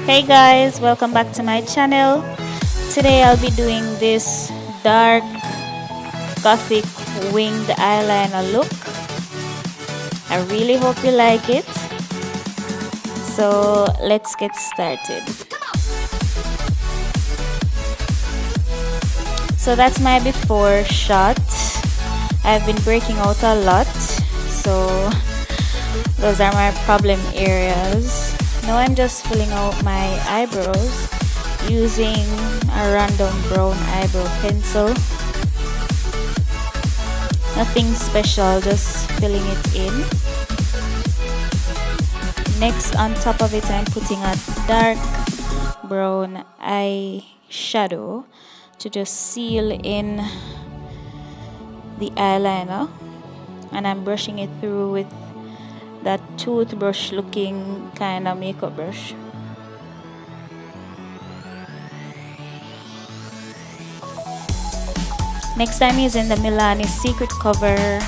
Hey guys, welcome back to my channel. Today I'll be doing this dark gothic winged eyeliner look. I really hope you like it. So let's get started. So that's my before shot. I've been breaking out a lot, so those are my problem areas. Now I'm just filling out my eyebrows using a random brown eyebrow pencil. Nothing special, just filling it in. Next, on top of it, I'm putting a dark brown eyeshadow to just seal in the eyeliner, and I'm brushing it through with that toothbrush looking kind of makeup brush. Next, I'm using the Milani Secret Cover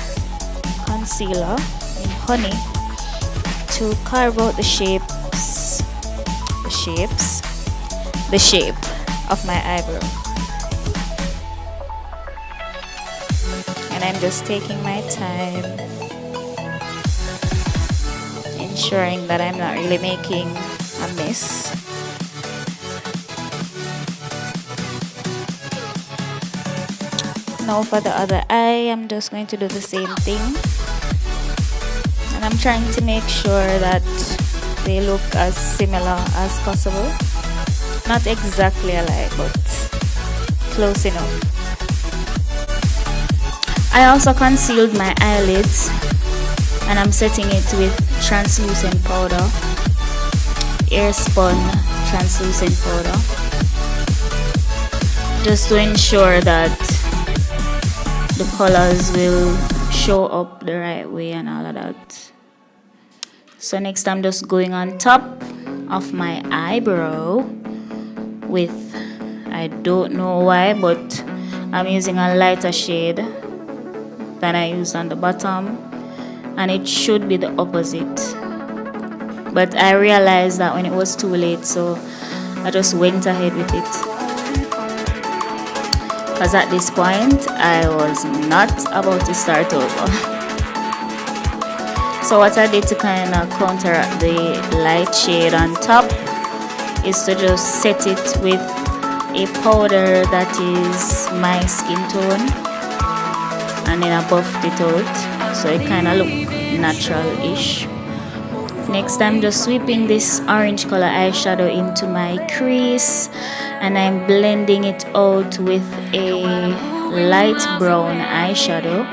concealer in honey to carve out the shape of my eyebrow. And I'm just taking my time, ensuring that I'm not really making a mess. Now for the other eye, I'm just going to do the same thing, and I'm trying to make sure that they look as similar as possible. Not exactly alike, but close enough. I also concealed my eyelids, and I'm setting it with translucent powder, airspun translucent powder, just to ensure that the colors will show up the right way and all of that. So next, I'm just going on top of my eyebrow with, I don't know why, but I'm using a lighter shade than I used on the bottom, and it should be the opposite, but I realized that when it was too late, so I just went ahead with it, because at this point I was not about to start over. So what I did to kind of counteract the light shade on top is to just set it with a powder that is my skin tone, and then I buffed it out so it kind of looked natural-ish. Next, I'm just sweeping this orange color eyeshadow into my crease, and I'm blending it out with a light brown eyeshadow.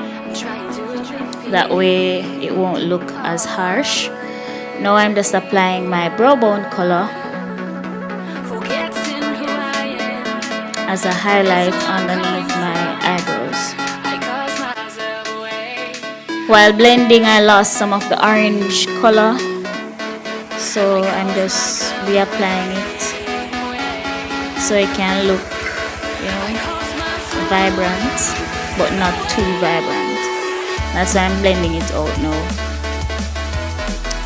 That way it won't look as harsh. Now I'm just applying my brow bone color as a highlight underneath my eyebrows. While blending, I lost some of the orange color, so I'm just reapplying it so it can look, vibrant, but not too vibrant. That's why I'm blending it out now.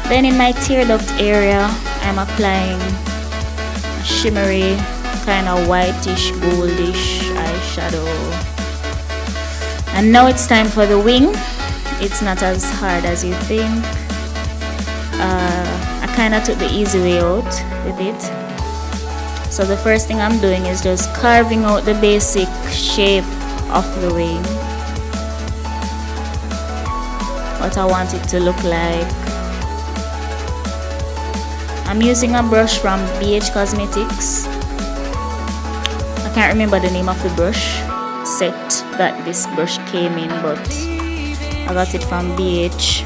Then in my tear duct area, I'm applying a shimmery, kind of whitish, goldish eyeshadow. And now it's time for the wing. It's not as hard as you think. I kind of took the easy way out with it. So the first thing I'm doing is just carving out the basic shape of the wing, what I want it to look like. I'm using a brush from BH Cosmetics. I can't remember the name of the brush set that this brush came in, but I got it from BH.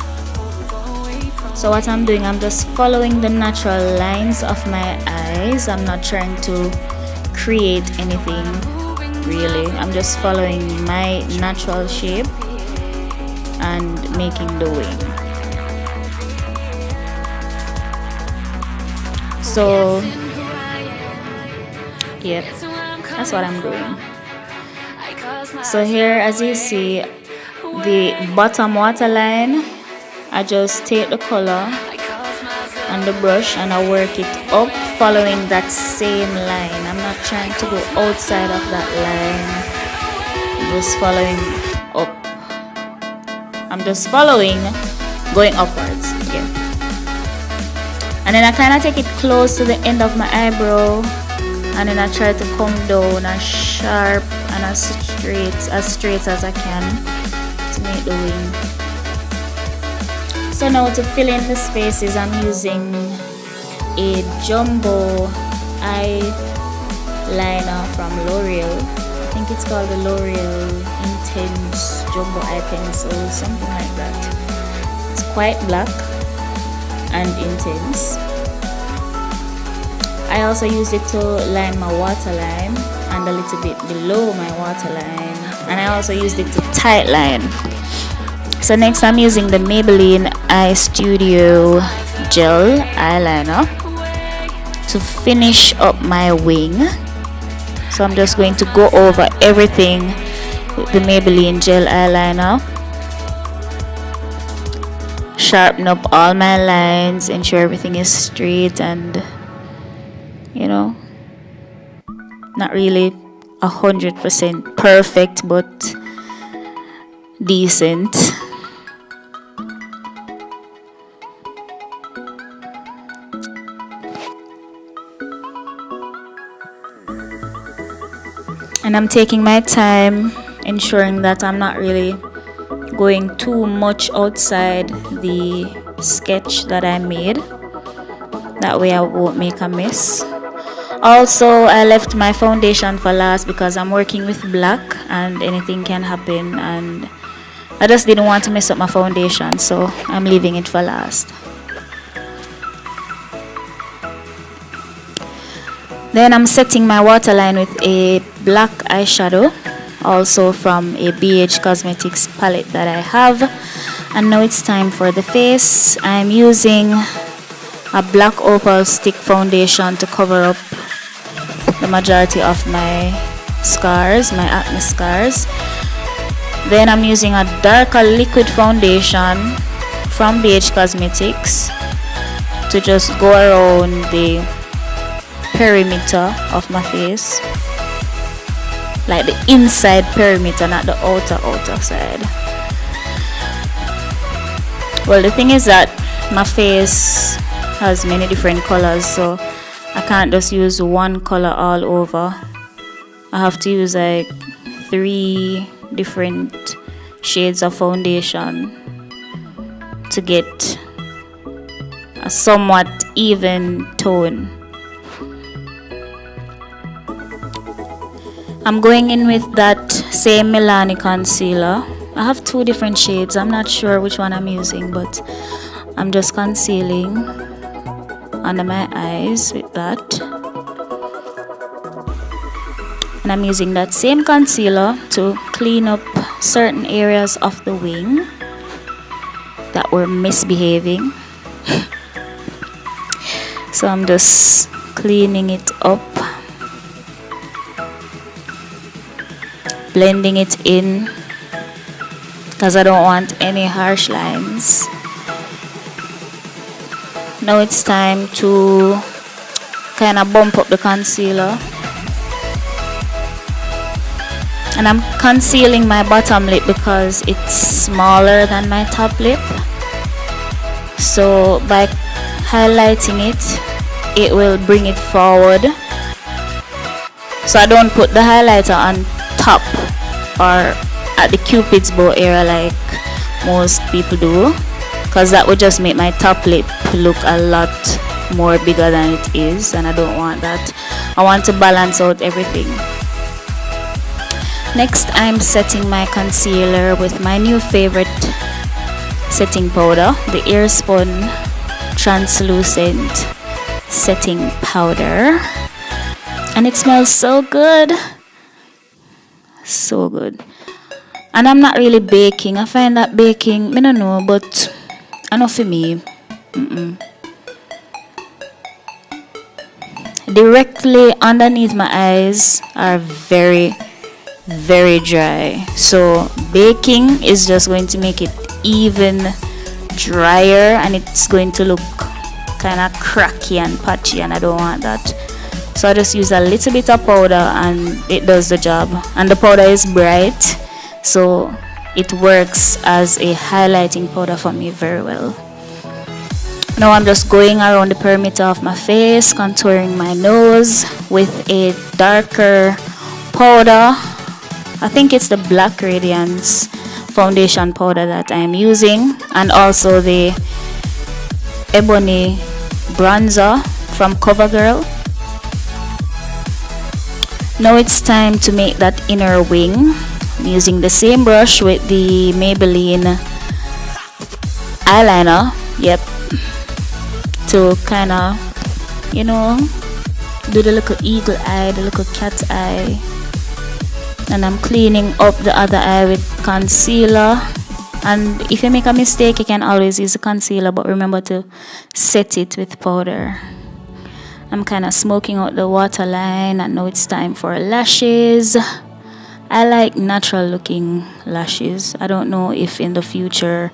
So what I'm doing, I'm just following the natural lines of my eyes. I'm not trying to create anything really. I'm just following my natural shape and making the wing. So yep, that's what I'm doing. So here, as you see, the bottom waterline, I just take the color on the brush and I work it up following that same line. I'm not trying to go outside of that line. I'm just following up. I'm just following, going upwards. Yeah. And then I kind of take it close to the end of my eyebrow, and then I try to come down as sharp and as straight as I can to make the wing. So now to fill in the spaces, I'm using a jumbo eyeliner from L'Oreal. I think it's called the L'Oreal Intense Jumbo Eye Pencil, something like that. It's quite black and intense. I also use it to line my waterline and a little bit below my waterline, and I also used it to tight line. So next I'm using the Maybelline Eye Studio Gel Eyeliner to finish up my wing. So I'm just going to go over everything with the Maybelline Gel Eyeliner. Sharpen up all my lines, ensure everything is straight and, you know, not really 100% perfect, but decent. And I'm taking my time, ensuring that I'm not really going too much outside the sketch that I made. That way I won't make a mess. Also, I left my foundation for last because I'm working with black and anything can happen, and I just didn't want to mess up my foundation, so I'm leaving it for last. Then I'm setting my waterline with a black eyeshadow, also from a BH Cosmetics palette that I have. And now it's time for the face. I'm using a black opal stick foundation to cover up the majority of my scars, my acne scars. Then I'm using a darker liquid foundation from BH Cosmetics to just go around the perimeter of my face, like the inside perimeter, not the outer side. Well, the thing is that my face has many different colors, so I can't just use one color all over. I have to use like 3 different shades of foundation to get a somewhat even tone. I'm going in with that same Milani concealer. I have 2 different shades. I'm not sure which one I'm using, but I'm just concealing under my eyes with that. And I'm using that same concealer to clean up certain areas of the wing that were misbehaving. So I'm just cleaning it up, blending it in, because I don't want any harsh lines. Now it's time to kind of bump up the concealer, and I'm concealing my bottom lip because it's smaller than my top lip. So by highlighting it, it will bring it forward. So I don't put the highlighter on top or at the cupid's bow area like most people do, because that would just make my top lip look a lot more bigger than it is, and I don't want that. I want to balance out everything. Next, I'm setting my concealer with my new favorite setting powder, the Airspun Translucent Setting Powder, and it smells so good. So good. And I'm not really baking. I find that baking, I don't know, but enough for me. Directly underneath my eyes are very, very dry. So baking is just going to make it even drier, and it's going to look kind of cracky and patchy, and I don't want that. So I just use a little bit of powder and it does the job. And the powder is bright, so it works as a highlighting powder for me very well. Now I'm just going around the perimeter of my face, contouring my nose with a darker powder. I think it's the Black Radiance foundation powder that I'm using, and also the Ebony bronzer from CoverGirl. Now it's time to make that inner wing. I'm using the same brush with the Maybelline eyeliner, yep, to kind of, you know, do the little eagle eye, the little cat eye. And I'm cleaning up the other eye with concealer. And if you make a mistake, you can always use the concealer, but remember to set it with powder. I'm kind of smoking out the waterline, and now it's time for lashes. I like natural looking lashes. I don't know if in the future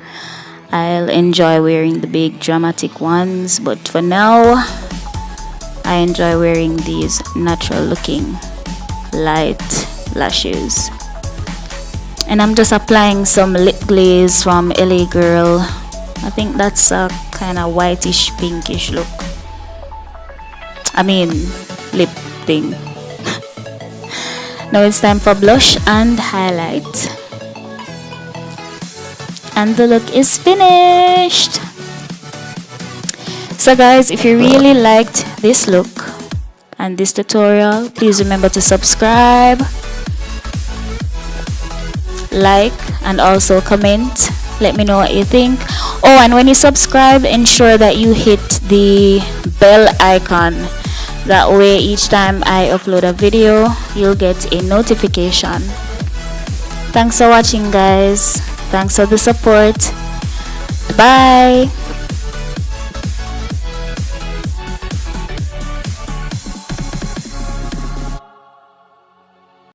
I'll enjoy wearing the big dramatic ones, but for now I enjoy wearing these natural looking light lashes. And I'm just applying some lip glaze from LA Girl. I think that's a kind of whitish pinkish look. I mean lip thing. Now it's time for blush and highlight, and the look is finished. So guys, if you really liked this look and this tutorial, please remember to subscribe, like, and also comment. Let me know what you think. Oh, and when you subscribe, ensure that you hit the bell icon. That way each time I upload a video, you'll get a notification. Thanks for watching, guys. Thanks for the support. Bye.